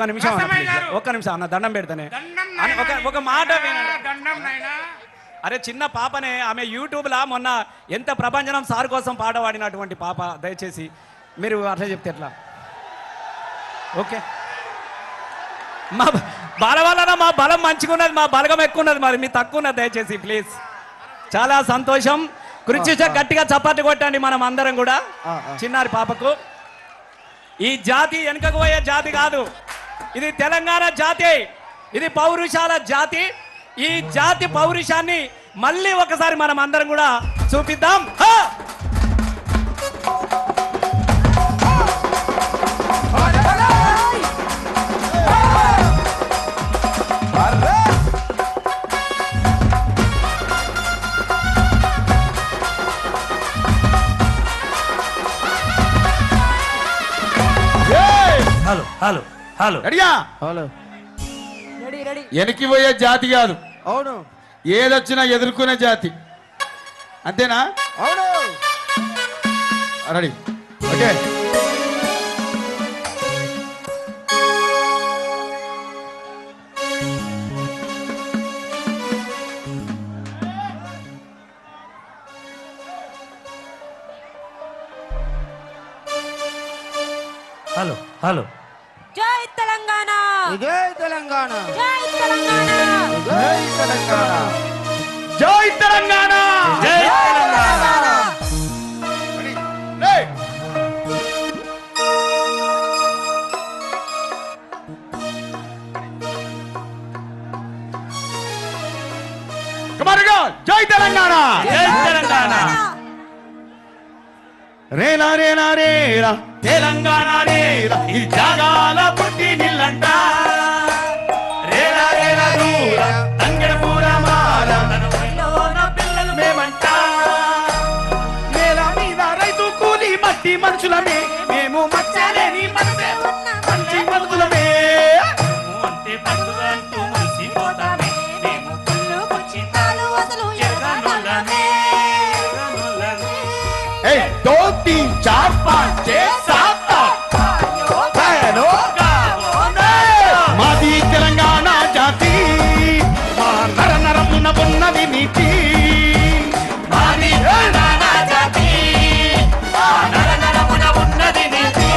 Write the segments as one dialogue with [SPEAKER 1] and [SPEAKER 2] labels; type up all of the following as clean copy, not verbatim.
[SPEAKER 1] నిమిషం అన్న దండం పెడతానే ఒక మాట అరే చిన్న పాపనే ఆమె యూట్యూబ్లా మొన్న ఎంత ప్రభంజనం సార్ కోసం పాట పాడినటువంటి పాప దయచేసి మీరు అట్లా చెప్తే ఎట్లా ఓకే మా బాల వలన మా బలం మంచిగున్నది మా బలగం ఎక్కువ ఉన్నది మరి మీ తక్కువ ఉన్నది దయచేసి ప్లీజ్ చాలా సంతోషం కృషి గట్టిగా చప్పట్లు కొట్టండి మనం అందరం కూడా చిన్నారి పాపకు ఈ జాతి వెనుకకు పోయే జాతి కాదు ఇది తెలంగాణ జాతి ఇది పౌరుషాల జాతి ఈ జాతి పౌరుషాన్ని మళ్ళీ ఒకసారి మనం అందరం కూడా చూపిద్దాం
[SPEAKER 2] హలో హలో హలో
[SPEAKER 3] రెడీయా
[SPEAKER 4] హలో
[SPEAKER 3] వెనక్కి పోయే జాతి కాదు
[SPEAKER 4] అవును
[SPEAKER 3] ఏదొచ్చినా ఎదుర్కొనే జాతి అంతేనా
[SPEAKER 4] అవును
[SPEAKER 3] రెడీ ఓకే
[SPEAKER 2] హలో హలో
[SPEAKER 5] జై తెలంగాణ
[SPEAKER 4] జై తెలంగాణ
[SPEAKER 5] జై తెలంగాణ
[SPEAKER 4] జై తెలంగాణ
[SPEAKER 3] జై తెలంగాణ
[SPEAKER 2] జై తెలంగాణ
[SPEAKER 3] జై తెలంగాణ
[SPEAKER 2] జై తెలంగాణ
[SPEAKER 3] రేలా రేలా రేలా
[SPEAKER 2] తెలంగాణ రేలా ఈ జాగాల పుట్టి నిల్లంట రేలా రేలా దూర తంగెడ పూర మాల తనలోన పిల్లలు మేమంట
[SPEAKER 3] నేల మీద రైతు కూలి మట్టి మనుషులమే మేము మచ్చలేని మనసే మంచి మనుషులమే
[SPEAKER 2] అంటే పండుగ అంటూ మురిసిపోతామే మేము పుల్లు పుచ్చితాలు వదలు ఎర్రనొల్లమే
[SPEAKER 3] दो तीन चार पाँच छह सात మాది తెలంగాణ జాతి మా నర నరమున ఉన్నది నీతి
[SPEAKER 2] మాది తెలంగాణ జాతి మా నర నరమున ఉన్నది నీతి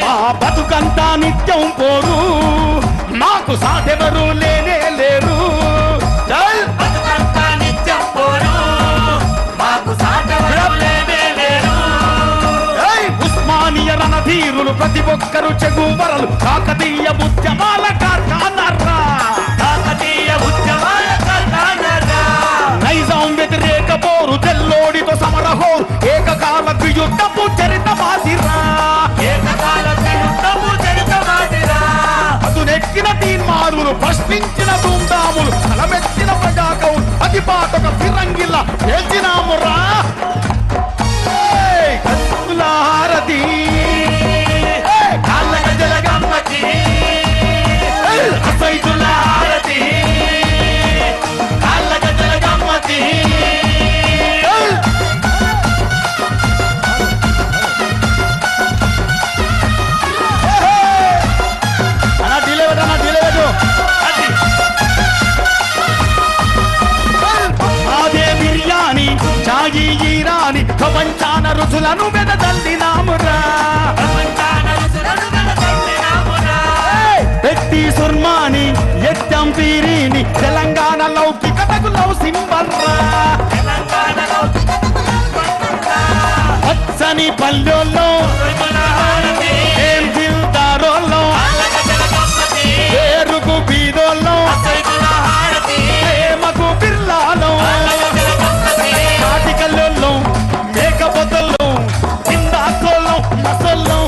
[SPEAKER 3] మా బతుకంతా నిత్యం పోరు మాకు సాధెవరు లేనే లేరు
[SPEAKER 2] బతుకంతా నిత్యం పోరు మాకు సాటెవరు లేనే లేరు
[SPEAKER 3] ఉస్మానియ రణధీరులు ప్రతి ఒక్కరు చెగువరలు కాకతీయ ఉద్యమాల కార్ఖానరా
[SPEAKER 2] కాకతీయ ఉద్యమాల కార్ఖానరా
[SPEAKER 3] నైజాం వ్యతిరేక పోరు తెల్లోడితో సమరహోరు ఏకకాల యుద్ధపు చరిత మాసిరా
[SPEAKER 2] ఏకకాల యుద్ధపు చరిత మాసిరా
[SPEAKER 3] అదునెక్కిన తీన్మారులు ప్రశ్నించిన ధూమ్ధాములు తలమెత్తిన ప్రజాకౌలు అతిపాతక ఫిరంగిల్ల చేసినామురా హారతి
[SPEAKER 2] కాళ్ళ గజల గమ్మతి అసైదుల హారతి కాళ్ళ గజల గమ్మతి
[SPEAKER 3] అన్నా డీలే పెట్టు అదే బిర్యానీ చాయి ఈరాని ప్రపంచాన రుచులను వెదజల్లినామురా పెట్టి సుర్మాని ఎత్తం పీరిని తెలంగాణ లౌకికతకు లవ్ సింబల్రా పచ్చని పల్లెల్లో ఏం దిల్దారోల్లో పేరుకు బీదోల్లో ప్రేమకు బిర్లాలో నాటికల్లో మేకపోతల్లో కిందాకోల్లో మసల్లో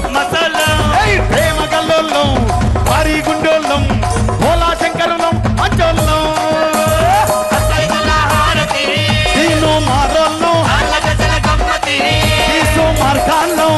[SPEAKER 3] ప్రేమ గల్లో వారి గుండోళ్ళం భోలా శంకరులం మంచోళ్ళం దీను మారోళ్ళం తీసు మార్గాల్లో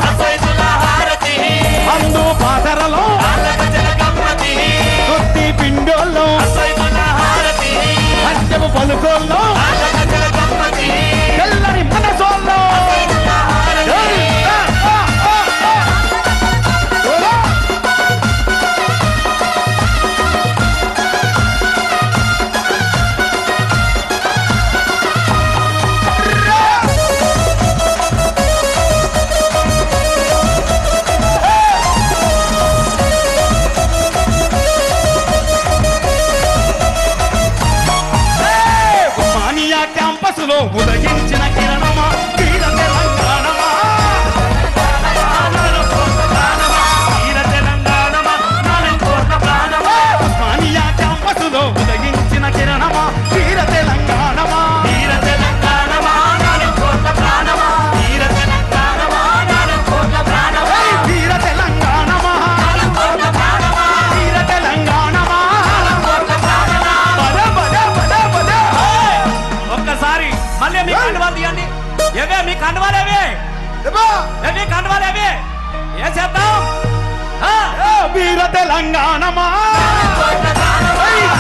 [SPEAKER 3] తెలంగాణమా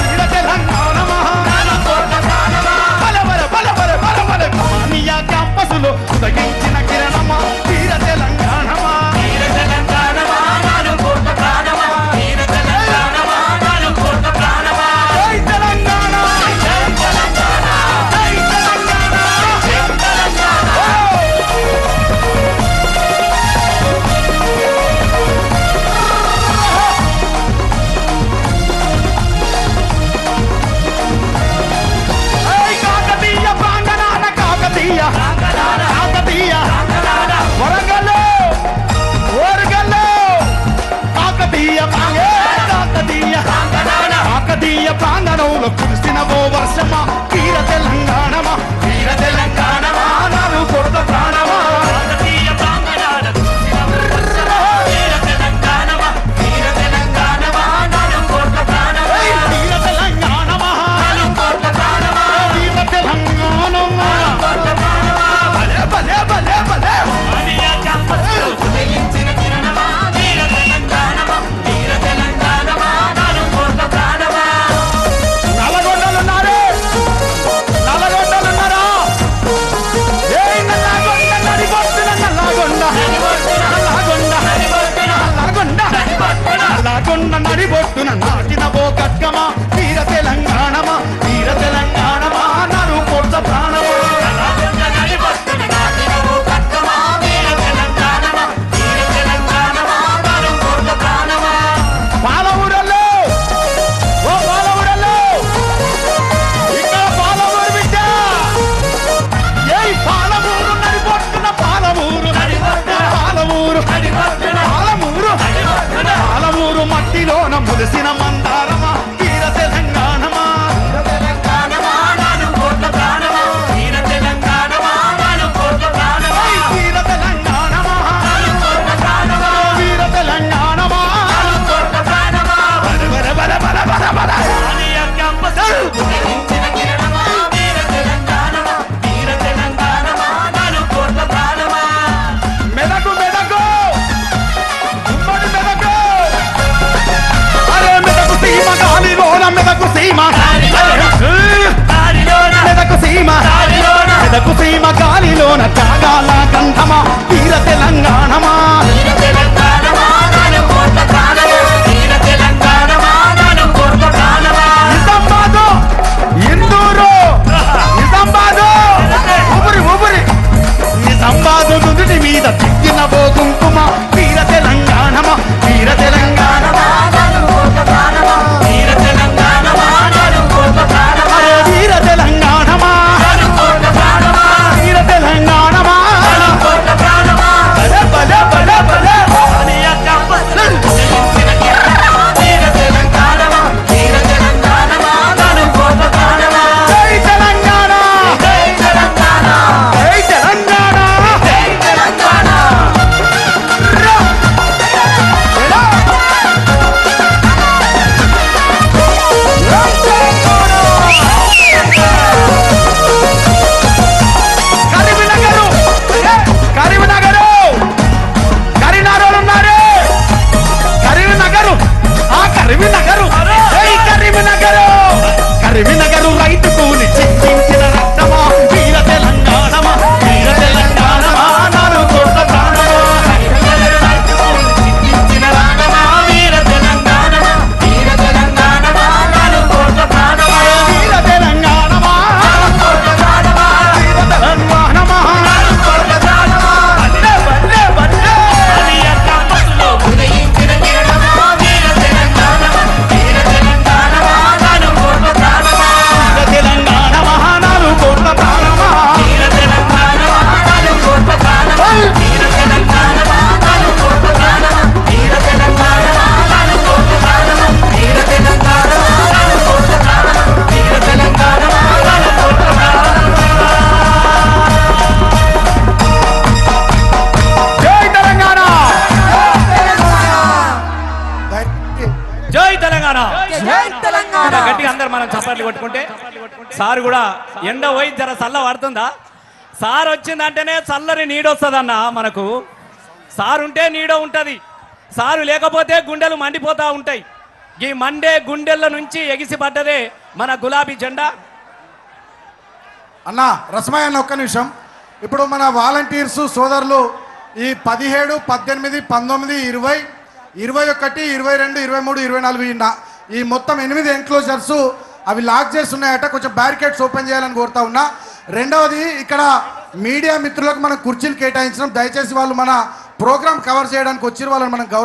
[SPEAKER 3] వీర తెలంగాణమా బలబల బలబల బలబల మానియా క్యాంపసులో ఉదయించిన కిరణమా వీర తెలంగాణమా
[SPEAKER 2] వీర తెలంగాణమా నాడు కోట ప్రాణమా వీర తెలంగాణమా నాడు కోట ప్రాణమా
[SPEAKER 3] జై తెలంగాణ
[SPEAKER 2] జై తెలంగాణ
[SPEAKER 3] జై తెలంగాణ
[SPEAKER 2] జై తెలంగాణ
[SPEAKER 3] కాకతీయ ప్రాంగణాన కాకతీయ కాకతీయ వరంగల్లో ఓరుగల్లో కాకతీయ కాకతీయ కాకతీయ ప్రాంగణంలో కురిసిన ఓ వర్షమా వీర తెలంగాణమా వీర తెలంగాణమా నాను కొత్త ప్రాణమా
[SPEAKER 2] కాకతీయ ప్రాంగణాల కురిసిన వర్షమా వీర తెలంగాణమా వీర తెలంగాణమా నాడు కోట ప్రాణమా
[SPEAKER 3] వీర తెలంగాణమా
[SPEAKER 2] నాడు కోట ప్రాణమా
[SPEAKER 3] వీర తెలంగాణమా
[SPEAKER 2] కోట ప్రాణమా
[SPEAKER 3] భలే భలే భలే భలే
[SPEAKER 2] మానియా క్యాంపస్లో ఉదయించిన కిరణమా వీర తెలంగాణమా వీర తెలంగాణమా నాడు కోట ప్రాణమా
[SPEAKER 3] నల్లగొండలున్నారే నల్లగొండలున్నారా ఏ నల్లగొండ నడిగొట్టున నల్లగొండ నల్లగొండ నల్లగొండ నల్లగొండ నడిబొట్టున నాటిన ఓ కట్కమా వీర తెలంగాణమా వీర తెలంగాణమా నరు కొత్త ప్రాణమా
[SPEAKER 2] నల్లగొండ నడిబొట్టున నాటిన ఓ కట్కమా వీర తెలంగాణమా వీర తెలంగాణమా నాడు కోట ప్రాణమా
[SPEAKER 3] పాలమూరల్లో ఓ పాలమూరల్లో ఇక్కడ పాలమూరు బిడ్డ ఏ పాలమూరు నడిబొట్టున పాలమూరు పాలమూరు పాలమూరు పాలమూరు మట్టిలోన ములిసిన మందారమా వీర తెలంగాణమా
[SPEAKER 2] తెలంగాణమా నాడు కోట ప్రాణమా వీర తెలంగాణమా నాడు కోట ప్రాణమా
[SPEAKER 3] వీర తెలంగాణమా
[SPEAKER 2] కోట ప్రాణమా
[SPEAKER 3] వీర తెలంగాణమా
[SPEAKER 2] కోట ప్రాణమా
[SPEAKER 3] బల బల బల బల బల
[SPEAKER 2] మానియా క్యాంపస్లో ఉదయించిన కిరణమా వీర తెలంగాణమా వీర తెలంగాణమా నాడు కోట ప్రాణమా
[SPEAKER 3] మెదకు మెదకు ఉమ్మడి మెదకు అరే మెదకు సీమ గాలిలోన మెదకు సీమ
[SPEAKER 2] దారిలోన
[SPEAKER 3] మెదకు సీమ
[SPEAKER 2] దారిలోన
[SPEAKER 3] మెదకు సీమ గాలిలోన త్యాగాల గంధమా వీర తెలంగాణమా
[SPEAKER 2] వీర తెలంగాణమా నాడు కోట ప్రాణమా వీర తెలంగాణమా నాడు కోట ప్రాణమా
[SPEAKER 3] నిజామాబాదు ఇందూరు నిజామాబాదు ఊపిరి ఊపిరి నిజామాబాదు నుదుటి మీద తిక్కిన ఓ కుంకుమ వీర తెలంగాణమా వీర తెలంగాణమా
[SPEAKER 2] నాడు కోట ప్రాణమా వీర తెలంగాణమా నాడు కోట ప్రాణమా
[SPEAKER 3] అరే వీర తెలంగాణమా
[SPEAKER 2] నాడు కోట ప్రాణమా
[SPEAKER 3] వీర తెలంగాణమా
[SPEAKER 2] కోట ప్రాణమా
[SPEAKER 3] బలే బలే బలే బలే
[SPEAKER 2] మానియా క్యాంపస్లో ఉదయించిన కిరణమా వీర తెలంగాణమా వీర తెలంగాణమా నాడు కోట ప్రాణమా
[SPEAKER 3] జై తెలంగాణ
[SPEAKER 2] జై తెలంగాణ
[SPEAKER 3] జై తెలంగాణ
[SPEAKER 2] జై తెలంగాణ
[SPEAKER 3] రా. రా. కరీంనగరు కరీంనగరు కరీంనగర్ ఉన్నారు కరీంనగరు ఆ కరీంనగరు జై కరీంనగరు కరీంనగరు రైతు కూలి చింతించిన రక్తమా వీర తెలంగాణమా వీర తెలంగాణమా నాడు కొత్త ప్రాణమా
[SPEAKER 2] చింతించిన రాగమా వీర తెలంగాణమా వీర తెలంగాణమా నాడు కోట ప్రాణమా
[SPEAKER 3] వీర తెలంగాణమా
[SPEAKER 2] కోట ప్రాణమా
[SPEAKER 3] వీర తెలంగాణమా
[SPEAKER 2] కోట ప్రాణమా
[SPEAKER 3] బల్లే బల్లే బల్లే
[SPEAKER 2] మానియా క్యాంపస్లో ఉదయించిన కిరణమా వీర తెలంగాణమా వీర తెలంగాణమా నాడు కోట ప్రాణమా
[SPEAKER 3] వీర తెలంగాణమా నాడు కొత్త ప్రాణమా
[SPEAKER 2] వీర తెలంగాణమా నాడు కోట ప్రాణమా వీర తెలంగాణమా నాడు కోట ప్రాణమా వీర తెలంగాణమా నాడు కోట ప్రాణమా వీర తెలంగాణమా నాడు కోట ప్రాణమా వీర తెలంగాణమా నాడు కోట ప్రాణమా
[SPEAKER 3] జై తెలంగాణ
[SPEAKER 1] జై తెలంగాణ
[SPEAKER 5] జై తెలంగాణ
[SPEAKER 1] ఇంకా గట్టిగా అందరు మనం చప్పట్లు కొట్టుకుంటే సార్ కూడా ఎండ పోయి జర చల్ల పడుతుందా సార్ వచ్చిందంటేనే చల్లని నీడొస్తుందన్న మనకు సార్ ఉంటే నీడ ఉంటది సారు లేకపోతే గుండెలు మండిపోతూ ఉంటాయి. ఈ మండే గుండెల నుంచి ఎగిసిపడ్డదే మన గులాబీ జెండా.
[SPEAKER 6] అన్న రసమయ్య అన్న ఒక్క నిమిషం. ఇప్పుడు మన వాలంటీర్స్ సోదరులు ఈ 17, 18, 19, 20, 21, 22, 23, 24 ఈ మొత్తం 8 ఎన్క్లోజర్స్ అవి లాక్ చేసి ఉన్నాయట. కొంచెం బ్యారికేడ్స్ ఓపెన్ చేయాలని కోరుతా ఉన్నా. రెండవది, ఇక్కడ మీడియా మిత్రులకు మనం కుర్చీలు కేటాయించడం, దయచేసి వాళ్ళు మన ప్రోగ్రామ్ కవర్ చేయడానికి వచ్చిన వాళ్ళని మనం